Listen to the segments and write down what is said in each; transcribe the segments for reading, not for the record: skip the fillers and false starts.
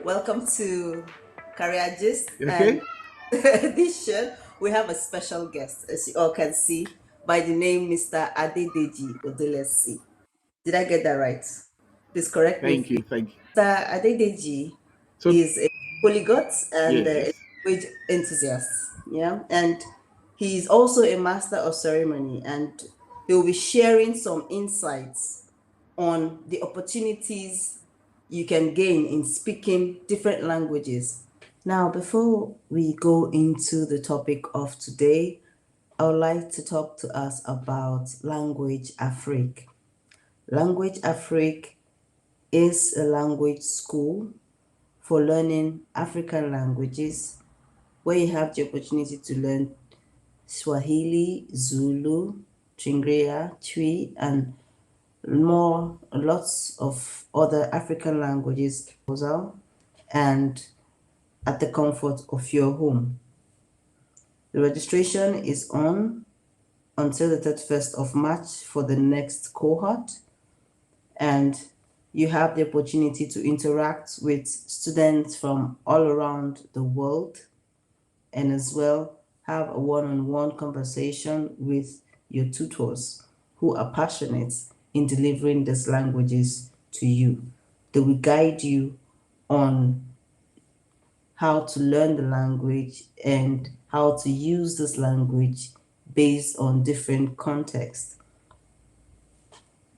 Welcome to Career Gist. Okay. And this show, we have a special guest, as you all can see, by the name Mr. Adedeji Odulesi. Did I get that right? Please correct me Thank if you. Thank you. Mr. Adedeji So is a polyglot and a yes. language enthusiast. Yeah. And he's also a master of ceremony, and he'll be sharing some insights on the opportunities you can gain in speaking different languages. Now, before we go into the topic of today, I would like to talk to us about Language Afrique. Language Afrique is a language school for learning African languages where you have the opportunity to learn Swahili, Zulu, Tingria, Twi, and lots of other African languages as well, and at the comfort of your home. The registration is on until the 31st of March for the next cohort, and you have the opportunity to interact with students from all around the world and as well have a one-on-one conversation with your tutors who are passionate in delivering these languages to you. They will guide you on how to learn the language and how to use this language based on different contexts.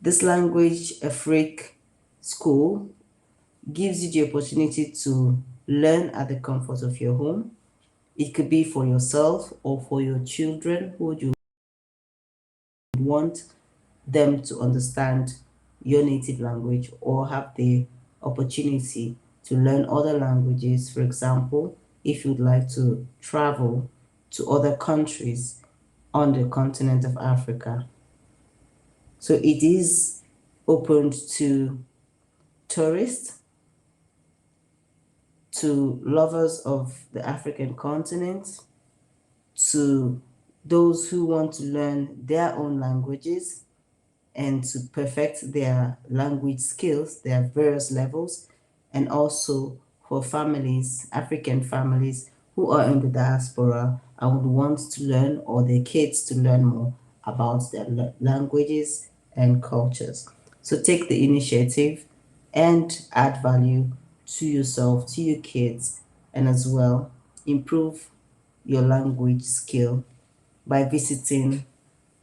This language, a freak school, gives you the opportunity to learn at the comfort of your home. It could be for yourself or for your children who you want them to understand your native language or have the opportunity to learn other languages. For example, if you'd like to travel to other countries on the continent of Africa. So it is opened to tourists, to lovers of the African continent, to those who want to learn their own languages and to perfect their language skills, their various levels, and also for families, African families who are in the diaspora and would want to learn or their kids to learn more about their languages and cultures. So take the initiative and add value to yourself, to your kids, and as well improve your language skill by visiting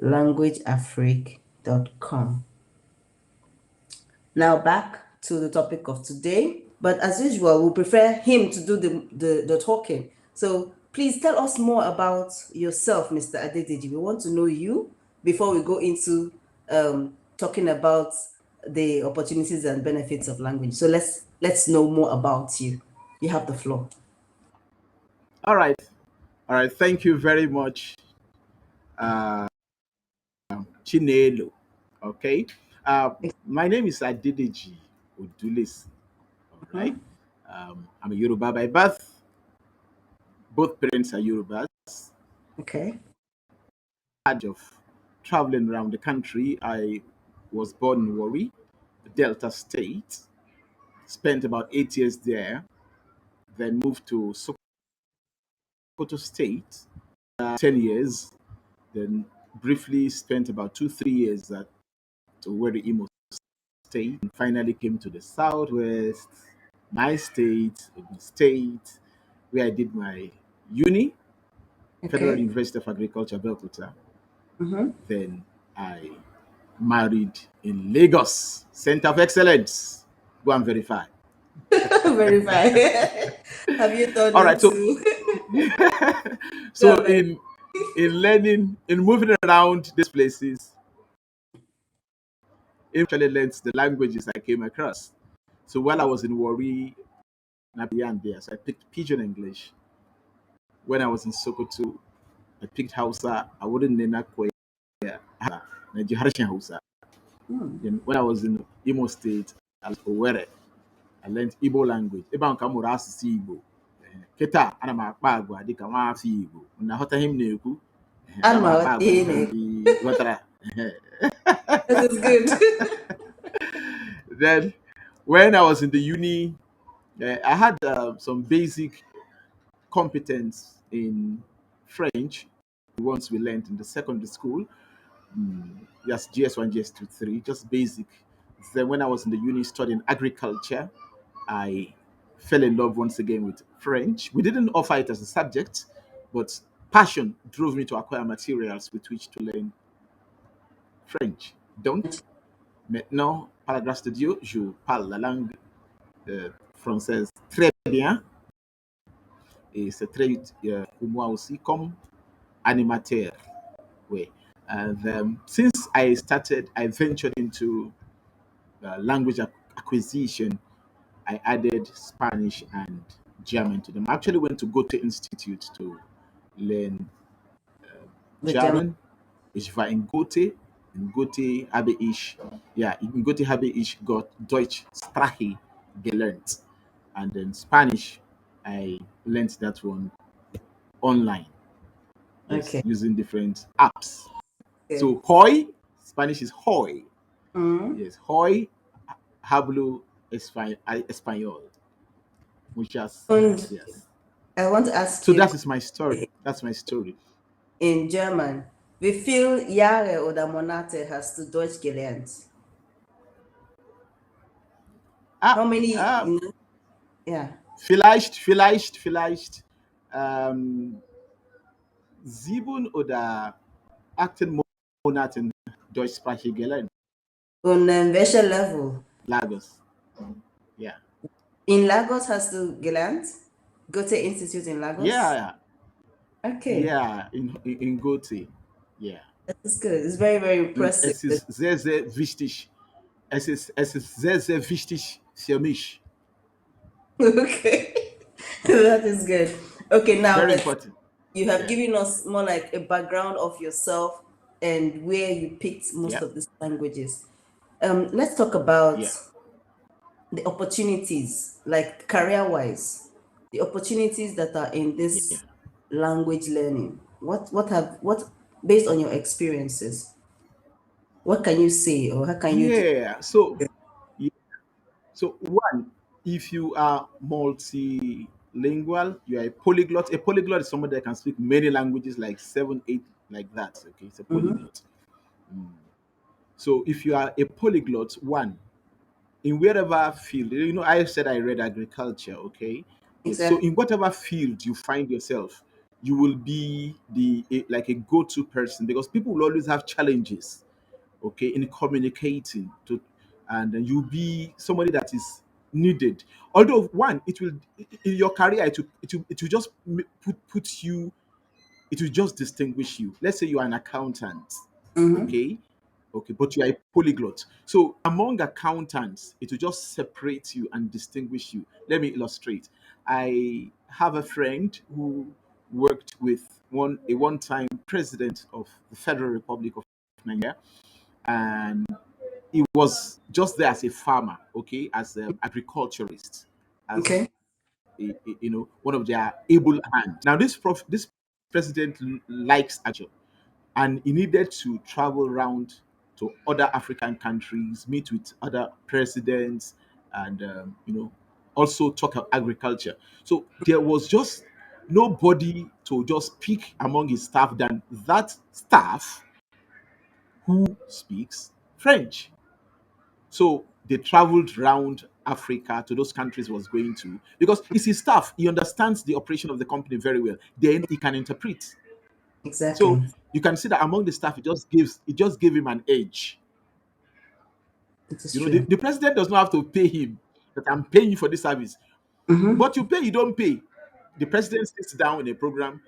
languageafrique.com. Now back to the topic of today, but as usual, we prefer him to do the talking. So please tell us more about yourself, Mr. Adedeji. We want to know you before we go into talking about the opportunities and benefits of language. So let's know more about you. You have the floor. All right. All right. Thank you very much, uh, Chinelo. Okay. Uh, my name is Adedeji Odulesi. All right. Mhm. I'm a Yoruba by birth. Both parents are Yorubas. Okay. Age of traveling around the country. I was born in Warri, Delta State. Spent about 8 years there. Then moved to Sokoto State. 10 years. Then briefly spent about 2 3 years at Owerri, Imo State, and finally came to the Southwest, my state, Ogun State, where I did my uni, Federal Okay. University of Agriculture, Belkuta. Mm-hmm. Then I married in Lagos, Center of Excellence. Go and verify. Verify. Have you turned All right, so into so go on, in learning, in moving around these places, I actually learned the languages I came across. So while I was in Warri, Nabian there, so I picked Pidgin English. When I was in Sokoto, I picked Hausa. I wouldn't know that Harshen Hausa. Hmm. Then when I was in Imo State, I was Owerri. I learned Igbo language. Ebe ahụ ka m mụrụ asụsụ Igbo. Kịta ana m akpa agwa dịka nwa afọ Igbo. Na aghọta ihe m na-ekwu. Ana m akpa agwa dịka Anma. ndị ghọtara. This is good. Then when I was in the uni, I had some basic competence in French once we learned in the secondary school. Yes, GS1, GS2, 3, just basic. Then when I was in the uni studying agriculture, I fell in love once again with French. We didn't offer it as a subject, but passion drove me to acquire materials with which to learn French. Donc, maintenant, par la grâce de Dieu, je parle la langue française très bien et c'est très utile pour moi aussi comme animateur. Oui. And since I started, I ventured into language acquisition. I added Spanish and German to them. I actually went to Goethe Institute to learn The German. German. Ich war in Goethe. In Goethe habe ich, ja, in Goethe habe ich Gott Deutsch Sprache gelernt. And then Spanish, I learned that one online. Yes, Okay. using different apps. Good. So hoy, Spanish is hoy. Mm. Yes, hoy hablo español. Muchas And gracias. I want to ask So you that is my story. That's my story. in German, wie viel Jahre oder Monate hast du Deutsch gelernt? Ah, How many, ah, yeah, vielleicht, ähm, 7 oder 8 Monaten Deutschsprache gelernt. und welcher Level? Lagos. Yeah. In Lagos hast du gelernt? Goethe Institute in Lagos? Yeah. Okay, Yeah. In Goethe. Yeah. that is good. It's very, very Und impressive. es ist sehr, sehr wichtig. Es ist sehr, sehr wichtig für mich. Okay, that is good. Okay, now Very that important. you have Yeah. given us more like a background of yourself and where you picked most Yeah. of these languages, let's talk about Yeah. the opportunities, like career-wise, the opportunities that are in Yeah. this language learning. What based on your experiences, what can you say or how can you do? Yeah. So one, if you are multilingual, you are a polyglot. A polyglot is somebody that can speak many languages, like 7, 8, like that. Okay, it's a Mm-hmm. polyglot. So if you are a polyglot, one, in wherever field, I said I read agriculture. Okay, yes. So Exactly. in whatever field you find yourself, you will be like a go-to person because people will always have challenges, okay, in communicating to, and then you'll be somebody that is needed. Although one, it will in your career, it will just put you, it will just distinguish you. Let's say you are an accountant, Mm-hmm. okay, okay, but you are a polyglot. So among accountants, it will just separate you and distinguish you. Let me illustrate. I have a friend who worked with one-time president of the Federal Republic of Nigeria, and he was just there as a farmer, okay, as an agriculturist, as Okay. one of their able hands. Now, this president likes agriculture, and he needed to travel around to other African countries, meet with other presidents, and also talk about agriculture. So there was just nobody to just pick among his staff than that staff who speaks French. So they traveled around Africa to those countries he was going to because it's his staff. He understands the operation of the company very well. Then he can interpret. So Exactly. you can see that among the staff, it just gave him an edge. It is The true. president does not have to pay him that I'm paying you for this service. Mm-hmm. But you pay, you don't pay. The president sits down in a program.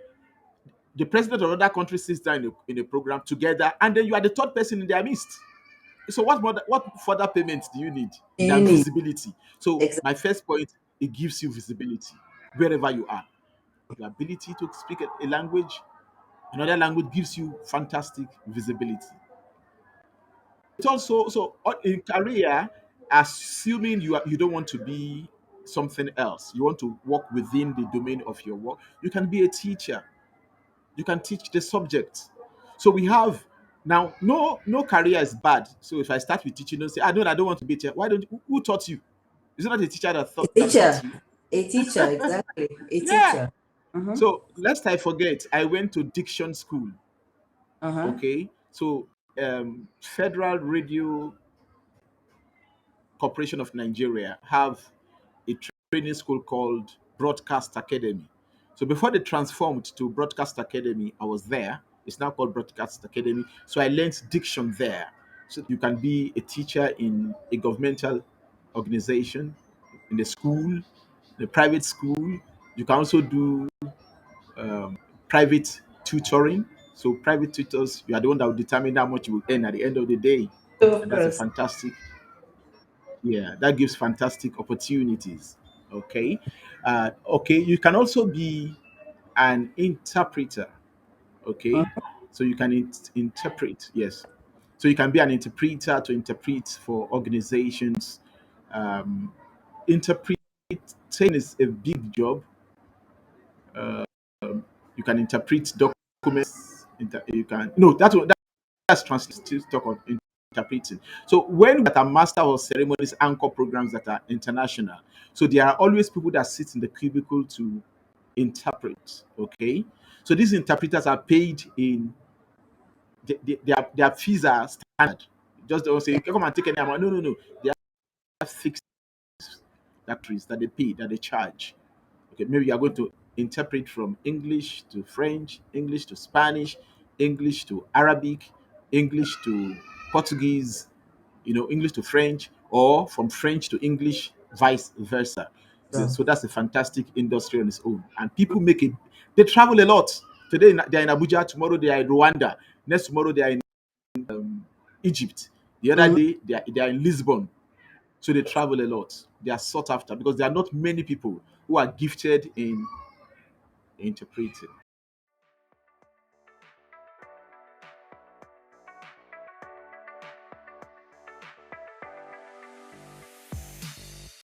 The president of another country sits down in a program together, and then you are the third person in their midst. So what further payment do you need You than need visibility? So exactly. my first point, it gives you visibility wherever you are. Your ability to speak a language, another language gives you fantastic visibility. It's also so in career, assuming you don't want to be something else, you want to work within the domain of your work, you can be a teacher. You can teach the subject. So we have now no career is bad. So if I start with teaching, don't say, I know I don't want to be a teacher. Why don't who taught you? Is it not a teacher A that taught teacher. you? A teacher, exactly. A Yeah. teacher. Mm-hmm. So lest I forget, I went to diction school. Uh-huh. Okay. So Federal Radio Corporation of Nigeria have a training school called Broadcast Academy. So before they transformed to Broadcast Academy, I was there. It's now called Broadcast Academy. So I learned diction there. So you can be a teacher in a governmental organization, in a school, in a private school. You can also do private tutoring. So private tutors, you are the one that will determine how much you will earn at the end of the day. Of And that's a course. fantastic, yeah, that gives fantastic opportunities. Okay. Okay, you can also be an interpreter. Okay, so you can interpret, yes, so you can be an interpreter to interpret for organizations. Interpreting is a big job. You can interpret documents. You can no that one that's translated talk of interpreting. So when we are at master of ceremonies anchor programs that are international, so there are always people that sit in the cubicle to interpret. Okay, so these interpreters are paid in their fees are standard. Just don't say come and take any amount. No, no, no. They have fixed factories that they pay, that they charge. Okay, maybe you are going to interpret from English to French, English to Spanish, English to Arabic, English to Portuguese, English to French, or from French to English, vice versa. So, So that's a fantastic industry on its own. And people make it, they travel a lot. Today they're in Abuja, tomorrow they are in Rwanda, next tomorrow they are in Egypt, the other mhm. day they are in Lisbon. So they travel a lot. They are sought after because there are not many people who are gifted in interpreting.